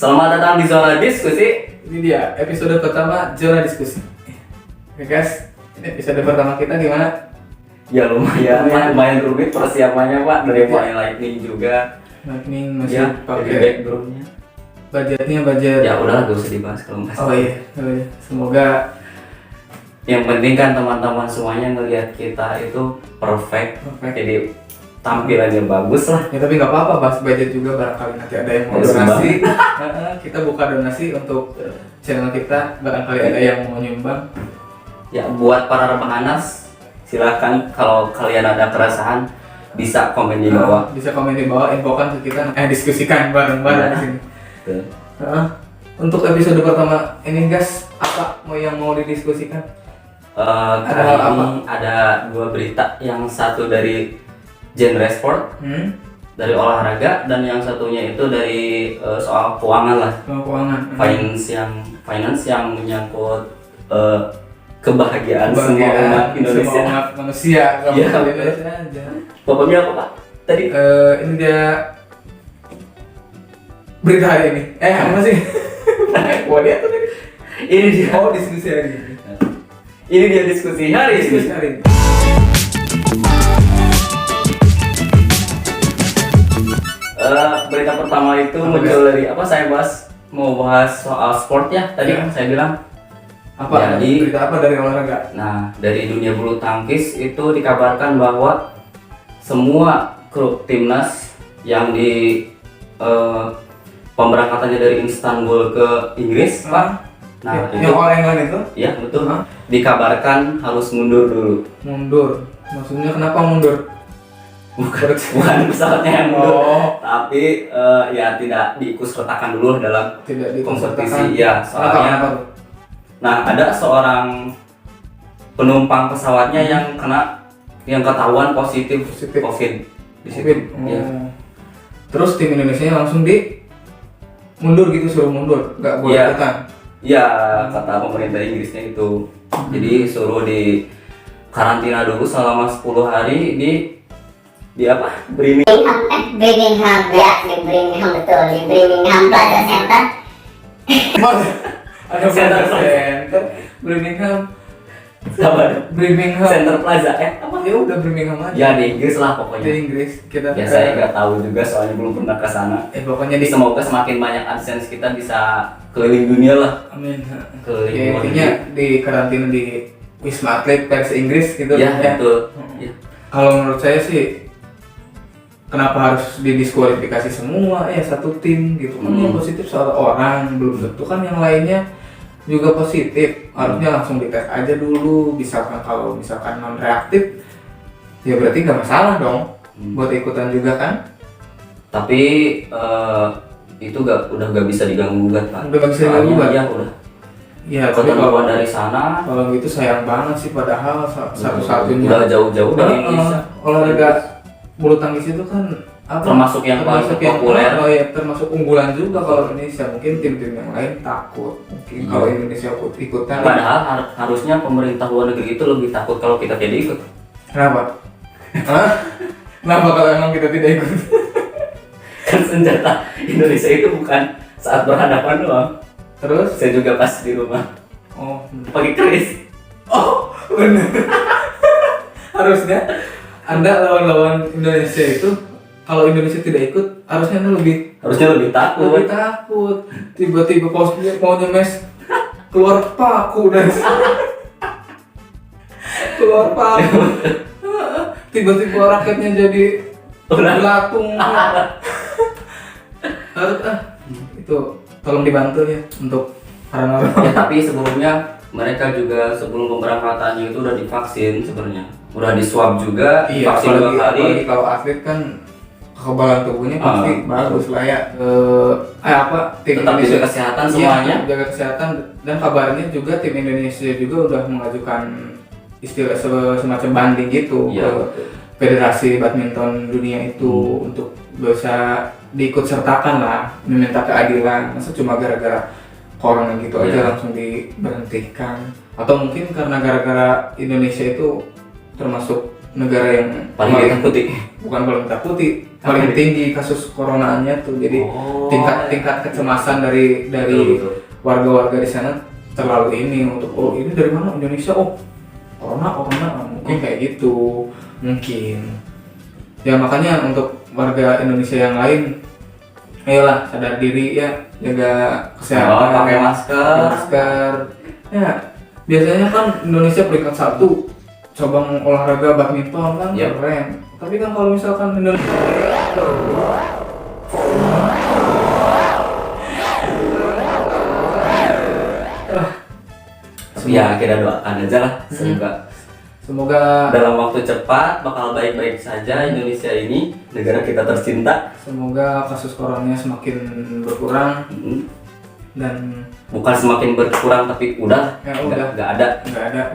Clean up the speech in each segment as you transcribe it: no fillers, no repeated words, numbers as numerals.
Selamat datang di Zona Diskusi. Ini dia episode pertama Zona Diskusi. Oke guys, ini episode pertama kita gimana? Ya lumayan rumit persiapannya Pak, dari mulai lightning juga. Lightning masih Ya, pakai backgroundnya. budget. Ya udahlah, gak usah dibahas kalau nggak. Oh iya. Semoga Yang penting kan teman-teman semuanya ngelihat kita itu perfect. Jadi tampilannya bagus lah. ya, tapi nggak apa-apa bahas budget juga, barangkali nanti ada yang mau Ya, donasi. Kita buka donasi untuk channel kita, barangkali ada yang mau nyumbang. Ya buat para rebahanas, silakan kalau kalian ada keresahan bisa komen di bawah. Bisa komen di bawah, infokan ke kita, diskusikan bareng-bareng di sini. Tuh. Untuk episode pertama ini guys, apa yang mau didiskusikan? Kali ini ada dua berita, yang satu dari genre sport, dari olahraga, dan yang satunya itu dari soal keuangan lah. Keuangan. Finance yang menyangkut kebahagiaan semua umat Indonesia. Semua umat manusia, Iya. Indonesia aja. Pokoknya apa Pak? Tadi Ini dia berita hari ini. Apa sih? Gua lihat tuh tadi. ini dia. Oh, diskusi hari ini. Ini dia diskusi hari Diskusi ini. hari ini. Berita pertama itu muncul dari apa? Saya mau bahas soal sport ya. Tadi Ya. saya bilang. Apa? Jadi- Berita apa dari olahraga? Nah, dari dunia bulu tangkis itu dikabarkan bahwa semua klub timnas yang di pemberangkatannya dari Istanbul ke Inggris, Pak. Nah, yang All England itu ya betul. Dikabarkan harus mundur dulu. mundur. Maksudnya kenapa mundur? Bukan pesawatnya yang mundur, Oh, tapi ya tidak diikutsertakan dulu dalam tidak kompetisi. dikonsultasi. Ya, soalnya Kenapa tuh? nah ada seorang penumpang pesawatnya yang ketahuan positif COVID di situ. Covid. Ya. Terus tim Indonesia langsung mundur gitu, suruh mundur, nggak boleh Iya. ikutan. Ya, kata pemerintah Inggrisnya itu. Jadi suruh di karantina dulu selama 10 hari di apa? Birmingham ya, di Birmingham betul, di Birmingham Plaza Center. Ada Center center Birmingham, Center Plaza apa? ya udah Birmingham aja. Ya di Inggris lah Di pokoknya. Inggris kita. Ya saya nggak tahu juga soalnya belum pernah ke sana. Pokoknya Jadi di. semoga semakin banyak AdSense kita bisa keliling dunia lah. Amin. Keliling Ya, luar intinya negeri. di karantina di Wisma Atlet versi Inggris gitu. Ya, betul. Ya. Kalau menurut saya sih, kenapa harus didiskualifikasi semua satu tim gitu kan? Yang positif satu orang, belum tentu kan yang lainnya juga positif. Harusnya langsung dites aja dulu. Kalau misalkan non reaktif, ya berarti nggak masalah dong buat ikutan juga kan? Tapi itu udah gak bisa diganggu gugat Pak. Udah nggak bisa diganggu gugat? Ya udah. Ya, tapi Ketentuan dari sana kalau gitu sayang banget sih, padahal satu-satunya udah jauh-jauh dari Indonesia. olahraga bulu tangkis itu kan Termasuk yang paling populer. termasuk unggulan juga kalau Indonesia. Mungkin tim-tim yang lain takut mungkin kalau Indonesia ikutan. Padahal harusnya pemerintah luar negeri itu lebih takut kalau kita tidak ikut. Kenapa? Hah? Kenapa kalau emang kita tidak ikut? Kan senjata Indonesia itu bukan saat berhadapan doang. Terus? Saya juga pas di rumah Oh, pakai keris. oh bener. Harusnya Anda lawan Indonesia itu, kalau Indonesia tidak ikut, harusnya Anda Harusnya lebih takut. takut. Tiba-tiba posnya mau nyemes, keluar paku dan keluar paku. Tiba-tiba raketnya jadi belatung. Harus itu tolong dibantu ya untuk para Ya, tapi sebelumnya mereka juga sebelum pemberangkatannya itu udah divaksin sebenarnya. Udah di swab juga, vaksin 2 kali. apalagi kalau atlet kan kekebalan tubuhnya pasti bagus lah ya. Tim Tetap jaga kesehatan semuanya. Iya, jaga kesehatan, dan kabarnya juga tim Indonesia juga udah mengajukan istilah semacam banding gitu Iya, ke Federasi Badminton Dunia itu untuk bisa diikut sertakan lah, meminta keadilan. Masa cuma gara-gara corona gitu aja langsung diberhentikan? Atau mungkin karena gara-gara Indonesia itu termasuk negara yang paling ditakuti. bukan paling ditakuti, paling tinggi kasus coronanya tuh. Jadi tingkat kecemasan dari Betul. warga-warga di sana terlalu ini untuk ini dari mana Indonesia, corona mungkin kayak gitu mungkin. Ya makanya untuk warga Indonesia yang lain, ayolah sadar diri ya, jaga kesehatan, pakai masker. Ya biasanya kan Indonesia peringkat 1 cabang olahraga badminton kan, keren. Tapi kan kalau misalkan Indonesia ya kita doakan aja lah, semoga dalam waktu cepat bakal baik-baik saja Indonesia ini, negara kita tercinta. Semoga kasus coronanya semakin berkurang dan bukan semakin berkurang tapi udah nggak ada,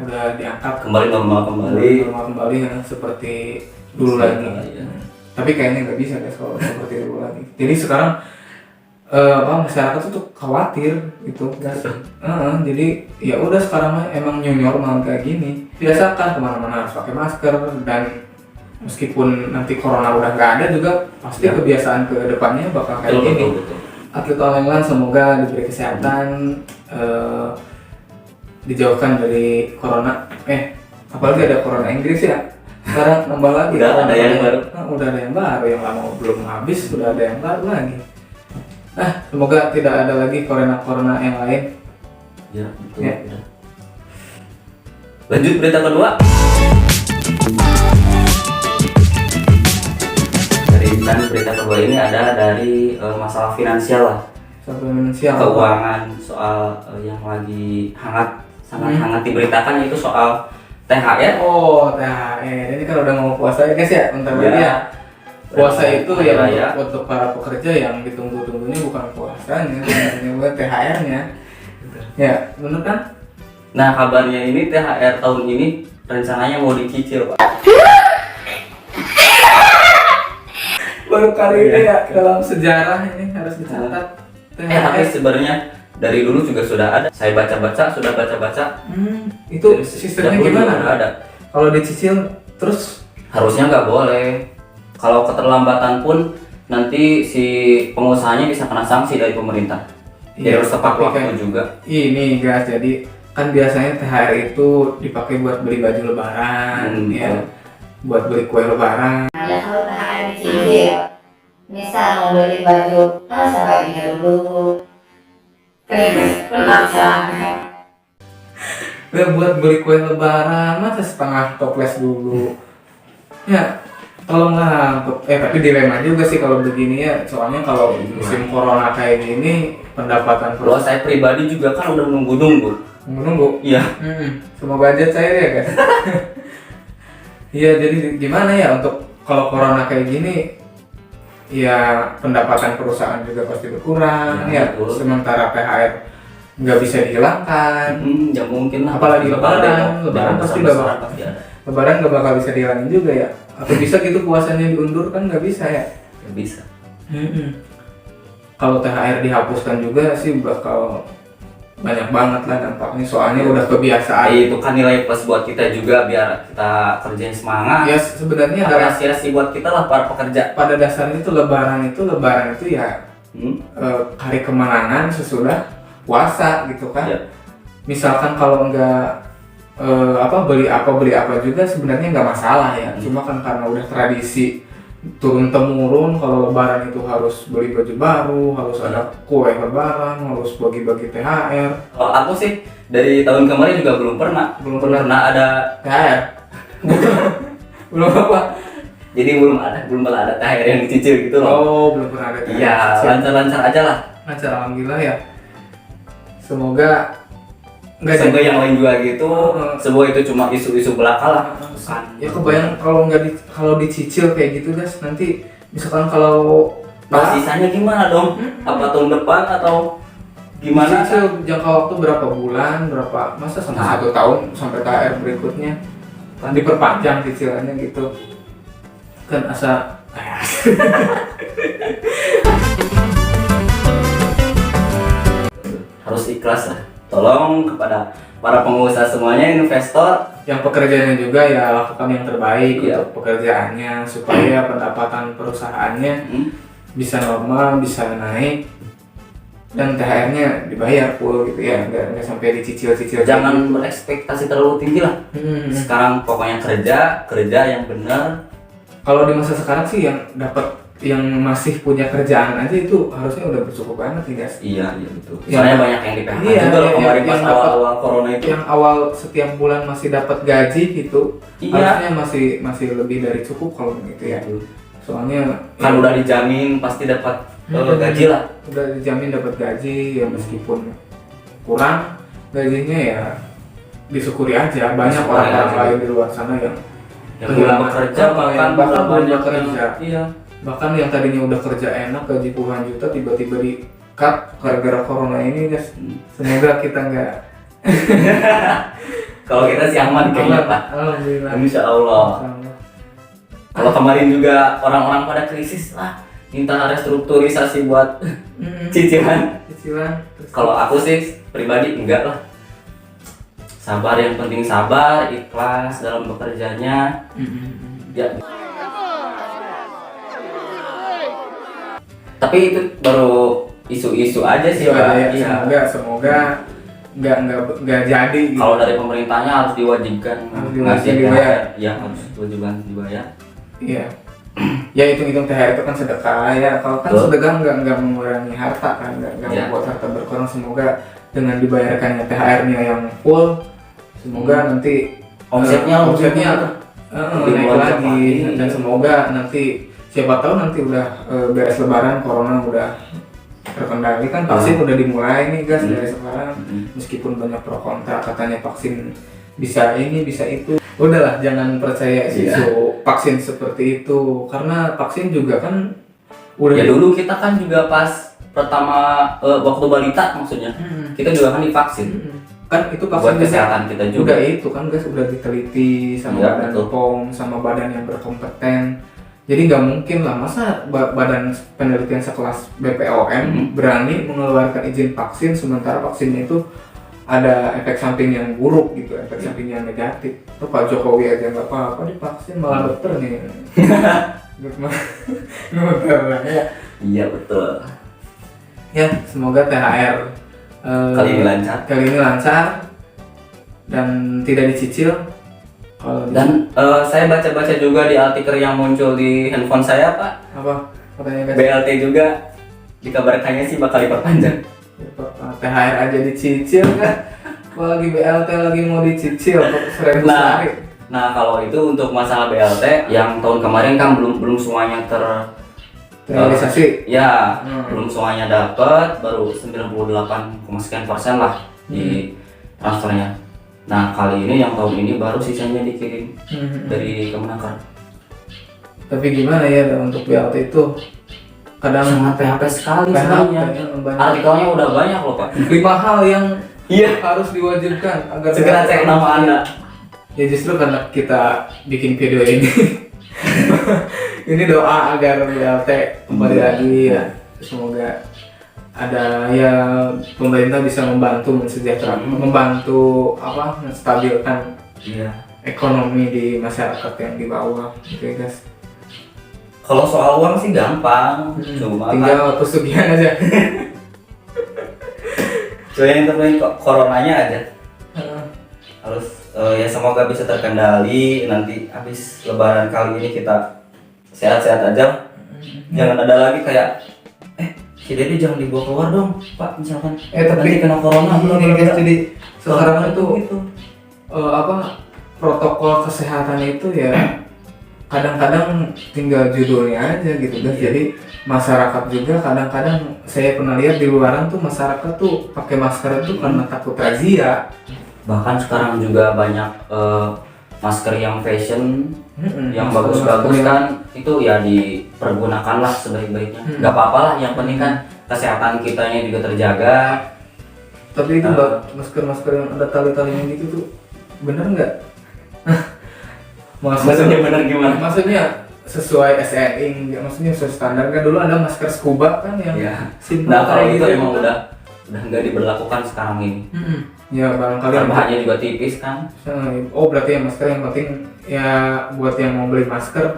udah diangkat normal kembali ya, seperti dulu lagi. Tapi kayaknya nggak bisa guys kalau seperti dulu lagi. Jadi sekarang masyarakat tuh khawatir gitu guys. Jadi ya udah sekarang emang new normal kayak gini. Biasakan kemana-mana harus pakai masker, dan meskipun nanti corona udah nggak ada juga pasti kebiasaan ke depannya bakal kayak gini. Betul. Atlet online semoga diberi kesehatan, dijauhkan dari corona. Apalagi ada corona Inggris ya. Sekarang nambah lagi. Udah ada yang baru. Udah ada yang baru, yang lama belum habis, udah ada yang baru lagi. Semoga tidak ada lagi corona yang lain. Ya, betul. Ya. Lanjut berita kedua. Berita kedua ini ada dari masalah finansial lah. Keuangan, soal yang lagi sangat hangat diberitakan, itu soal THR. THR. Ini kan udah mau puasa ya guys ya, bentar lagi ya. Puasa itu ya untuk para pekerja yang ditunggu-tunggunya bukan puasanya, bukan THR-nya. Ya, bener kan? Nah, kabarnya ini THR tahun ini rencananya mau dicicil, Pak. Baru kali ini ya dalam sejarah ini harus dicatat. Tapi sebenarnya dari dulu juga sudah ada. Saya sudah baca. Itu sistemnya gimana? Ada. Kalau dicicil terus harusnya nggak boleh. Kalau keterlambatan pun nanti si pengusahanya bisa kena sanksi dari pemerintah. Harus tepat waktu juga. Ini guys, jadi kan biasanya THR itu dipakai buat beli baju lebaran, ya, buat beli kue lebaran. Ada kalau THR dicicil, misal mau beli baju, masa bagi dulu, buat beli kue lebaran, masa setengah toples dulu. Ya, tolonglah. Tapi dilema juga sih kalau begini ya, soalnya kalau musim corona kayak gini, pendapatan kalau saya pribadi juga kan udah nunggu. Iya. Semoga aja cair ya guys. Iya, jadi gimana ya untuk kalau corona kayak gini, ya pendapatan perusahaan juga pasti berkurang ya. Sementara THR nggak bisa dihilangkan. Ya mungkin lah. Apalagi lebaran pasti nggak bakal. Lebaran nggak bakal bisa dihilangin juga ya. Atau bisa gitu puasanya diundur, kan nggak bisa ya? Nggak bisa. Kalau THR dihapuskan juga sih bakal banyak banget lah dampaknya, soalnya udah kebiasaan. Itu kan nilai plus buat kita juga, biar kita kerjanya semangat. Ya sebenarnya apresiasi buat kita lah para pekerja. Pada dasarnya itu lebaran itu ya hari kemenangan sesudah puasa gitu kan. Misalkan kalau enggak beli apa juga sebenarnya nggak masalah ya. Cuma kan karena udah tradisi turun temurun, kalau lebaran itu harus beli baju baru, harus ada kue lebaran, harus bagi-bagi THR. Kalau aku sih dari tahun kemarin juga belum pernah ada THR. Belum apa? Jadi belum ada THR yang dicicil gitu loh. Belum pernah ada THR. Iya, lancar-lancar aja lah. Lancar, alhamdulillah ya. Semoga yang lain juga gitu. Semoga itu cuma isu-isu belaka lah. Ya kebayang kalau dicicil kayak gitu guys, nanti misalkan kalau sisanya gimana dong? Apa tahun depan atau gimana? Dicicil jangka waktu berapa bulan, masa sampai 1 tahun sampai THR berikutnya kan diperpanjang cicilannya gitu kan, asa harus ikhlas lah. tolong kepada para pengusaha semuanya, investor, yang pekerjaannya juga ya lakukan yang terbaik Iya. untuk pekerjaannya supaya pendapatan perusahaannya bisa normal, bisa naik, dan THR-nya dibayar full gitu ya, nggak sampai dicicil-cicil. jangan berekspektasi terlalu tinggi lah. Sekarang pokoknya kerja yang benar. Kalau di masa sekarang sih yang masih punya kerjaan aja itu harusnya udah bercukup banget nih guys. Iya betul. Yang- Soalnya banyak yang di PHK Iya, juga loh yang- kemarin pas yang dapat- awal-awal corona itu. Yang awal setiap bulan masih dapat gaji gitu, Iya. harusnya masih lebih dari cukup kalau gitu ya. Soalnya Kan ya, udah dijamin pasti dapat gaji lah. udah dijamin dapat gaji ya, meskipun kurang gajinya ya disyukuri aja. Banyak Disyukuri orang-orang aja. lain di luar sana yang Yang belum bekerja yang bahkan belum banyak bekerja. Iya. Bahkan yang tadinya udah kerja enak gaji puluhan juta tiba-tiba di cut gara-gara corona ini guys. Semoga kita nggak Kalau kita sih aman kayaknya Pak. Alhamdulillah. Insya Allah. Insyaallah. Kalau kemarin juga orang-orang pada krisis lah, minta restrukturisasi buat cicilan. Cicilan. Kalau aku sih pribadi enggak lah. Sabar, yang penting sabar, ikhlas dalam bekerjanya. Ya. Tapi itu baru isu-isu aja sih Pak. Ya, Iya. semoga nggak jadi gitu. Kalau dari pemerintahnya harus diwajibkan Harus ngasih dibayar. THR. Ya harus diwajibkan dibayar. Iya. Ya hitung-hitung THR itu kan sedekah ya. Kalau kan Betul. sedekah nggak mengurangi harta kan, nggak Iya. membuat harta berkurang. Semoga dengan dibayarkannya THR-nya yang full, semoga nanti Omsetnya lebih naik melonjak lagi, lagi. dan semoga nanti siapa tahu nanti udah beres lebaran, corona udah terkendali kan, vaksin udah dimulai nih guys dari sekarang. Meskipun banyak pro kontra, katanya vaksin bisa ini bisa itu, udahlah jangan percaya isu vaksin seperti itu, karena vaksin juga kan udah Ya dulu kita kan juga pas pertama waktu balita maksudnya, kita juga kan divaksin. kan itu Buat vaksin juga kesehatan kita juga. udah itu kan guys, udah diteliti sama Iya, badan betul. POM, sama badan yang berkompeten. Jadi nggak mungkin lah masa badan penelitian sekelas BPOM berani mengeluarkan izin vaksin sementara vaksinnya itu ada efek samping yang buruk gitu, efek samping yang negatif. Tuh Pak Jokowi aja nggak apa-apa divaksin, malah dokter nih. Dokter ya. Iya betul. Ya, semoga THR Kali ini lancar. kali ini lancar dan tidak dicicil. Kalau Dan saya baca-baca juga di artikel yang muncul di handphone saya Pak, apa katanya guys? BLT juga dikabarkannya sih bakal diperpanjang. THR aja dicicil kan, apalagi BLT lagi mau dicicil 1.000 Nah. sehari. Nah kalau itu untuk masalah BLT yang tahun kemarin kan belum semuanya Realisasi. ya belum semuanya dapat, baru 98,sekian% lah di transfernya. Nah kali ini yang tahun ini baru sisanya dikirim dari Kemenaker. Tapi gimana ya untuk BLT itu kadang Sangat PHP sekali PHP sebenarnya. banyak. Artikelnya udah banyak loh Pak. 5 hal yang Iya. harus diwajibkan agar Segera cek nama Anda. Ya justru karena kita bikin video ini ini doa agar BLT kembali lagi ya, semoga ada ya pemerintah bisa membantu mensejahterakan, membantu apa menstabilkan Iya. ekonomi di masyarakat yang di bawah gitu ya guys. Kalau soal uang sih gampang, cuma kan Tinggal pesugihan aja. yang terpenting coronanya aja. Harus ya semoga bisa terkendali, nanti habis lebaran kali ini kita sehat-sehat aja. Jangan ada lagi kayak si Dedi jangan dibawa keluar dong Pak, misalkan Tapi nanti kena corona ini guys, jadi sekarang itu gitu. apa protokol kesehatan itu ya kadang-kadang tinggal judulnya aja gitu guys. Jadi masyarakat juga kadang-kadang saya pernah lihat di luaran tuh masyarakat tuh pakai masker itu karena takut razia. Bahkan sekarang juga banyak masker yang fashion, yang Masker-masker bagus-bagus yang- kan, itu ya dipergunakanlah sebaik-baiknya. Nggak apa-apa lah, yang penting kan kesehatan kitanya juga terjaga. Tapi itu masker-masker yang ada tali-talinya gitu tuh bener nggak? Maksudnya bener gimana? Maksudnya sesuai SNI, maksudnya sesuai standar kan. Dulu ada masker scuba kan yang Iya. simple Nah kalau kayak itu gitu emang kan. udah udah nggak diberlakukan sekarang ini. Ya barangkali Bahannya juga tipis kan. Oh berarti ya masker yang penting ya buat yang mau beli masker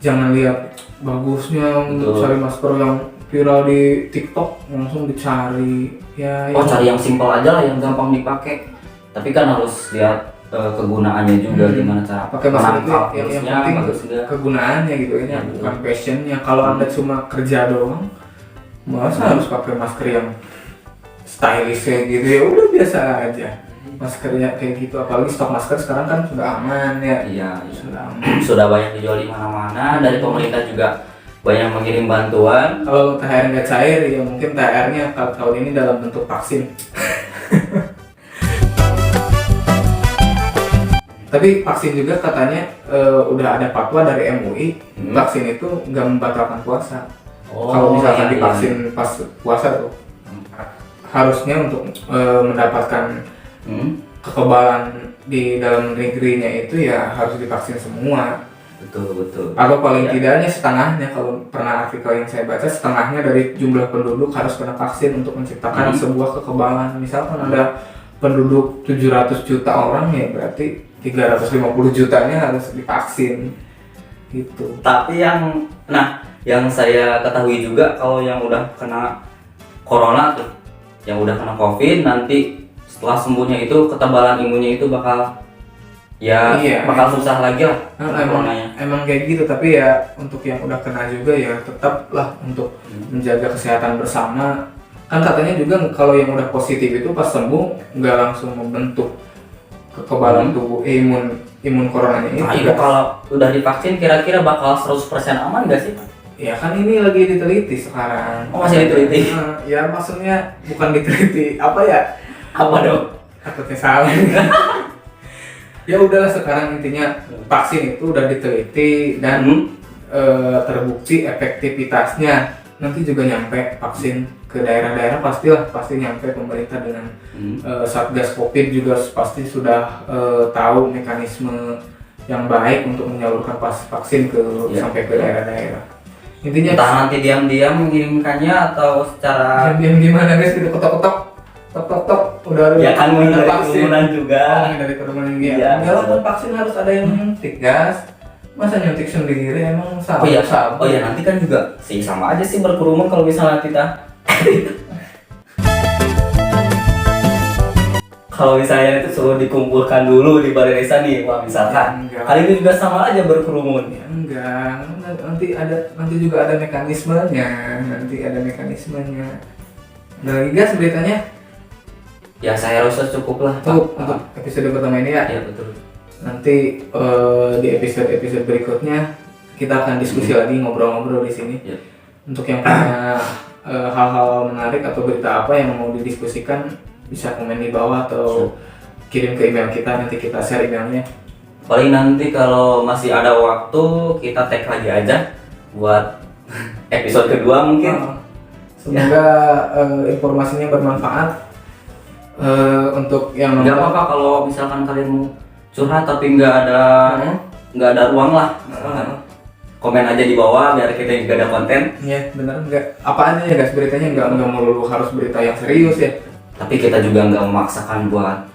jangan lihat bagusnya cari masker yang viral di TikTok langsung dicari ya. Cari yang simpel aja lah, yang gampang dipakai. Tapi kan harus lihat kegunaannya juga, gimana cara pakai masker itu yang penting kegunaannya gitu ya, bukan passionnya. Kalau Anda cuma kerja doang, masa harus pakai masker yang stylish kayak gitu, ya udah biasa aja maskernya kayak gitu. Apalagi stok masker sekarang kan sudah aman ya. Iya, sudah banyak dijual di mana-mana. Dari pemerintah juga banyak mengirim bantuan. Kalau THR nggak cair ya mungkin THR-nya tahun ini dalam bentuk vaksin. Tapi vaksin juga katanya udah ada fatwa dari MUI, vaksin itu nggak membatalkan puasa. Kalau misalkan divaksin pas puasa tuh, harusnya untuk mendapatkan kekebalan di dalam negerinya itu ya harus divaksin semua. Betul. Atau paling tidaknya setengahnya, kalau pernah artikel yang saya baca, setengahnya dari jumlah penduduk harus kena vaksin untuk menciptakan sebuah kekebalan. Misalkan ada penduduk 700 juta orang ya berarti 350 jutanya harus divaksin gitu. Tapi yang saya ketahui juga, kalau yang udah kena corona tuh, yang udah kena COVID, nanti setelah sembuhnya itu ketebalan imunnya itu bakal bakal susah lagi lah. Emang kayak gitu, tapi ya untuk yang udah kena juga ya tetaplah untuk menjaga kesehatan bersama. Kan katanya juga kalau yang udah positif itu pas sembuh nggak langsung membentuk kekebalan tubuh, imun coronanya itu. Nah, itu kalau udah divaksin kira-kira bakal 100% aman nggak sih? Ya kan ini lagi diteliti sekarang. Oh, masih diteliti? Ya maksudnya bukan diteliti, apa ya? Apa dong? Takutnya salah. Ya udahlah, sekarang intinya vaksin itu udah diteliti dan terbukti efektivitasnya. Nanti juga nyampe vaksin ke daerah-daerah, pasti nyampe pemerintah dengan Satgas Covid juga pasti sudah tahu mekanisme yang baik untuk menyalurkan vaksin sampai ke daerah-daerah. Intinya entah nanti diam-diam mengirimkannya atau secara diam gimana guys, gitu ketok udah ada ya kan dari kerumunan juga. Dari kerumunan ya. Enggak lah, vaksin harus ada yang nyuntik gas. Masa nyuntik sendiri emang salah? Oh iya, nanti kan juga sama aja sih berkerumun kalau misalnya kita kalau misalnya itu suruh dikumpulkan dulu di balai desa nih, misalkan kali ini juga sama aja berkerumun. Ya enggak, nanti juga ada mekanismenya, Ada lagi gas beritanya? Ya saya rasa cukup lah untuk episode pertama ini ya. Iya betul. Nanti di episode berikutnya kita akan diskusi lagi, ngobrol-ngobrol di sini. Ya. Untuk yang punya hal-hal menarik atau berita apa yang mau didiskusikan, bisa komen di bawah atau kirim ke email kita, nanti kita share emailnya. Paling nanti kalau masih ada waktu kita tag lagi aja buat episode kedua mungkin. Semoga informasinya bermanfaat. Untuk yang nggak apa-apa kalau misalkan kalian mau curhat tapi nggak ada ruang lah. Komen aja di bawah biar kita juga ada konten. Iya benar, nggak apa aja ya guys beritanya, nggak melulu harus berita yang serius ya. Tapi kita juga nggak memaksakan buat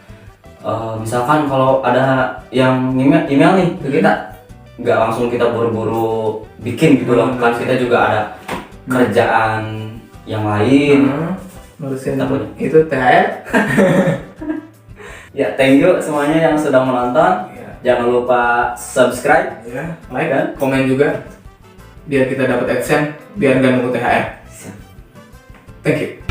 misalkan kalau ada yang email nih ke kita, nggak langsung kita buru-buru bikin gitu loh. Kan kita juga ada kerjaan yang lain. Ngurusin itu THR. Ya, thank you semuanya yang sudah menonton. Jangan lupa subscribe, like dan komen juga biar kita dapat AdSense, biar nggak nunggu THR. Thank you.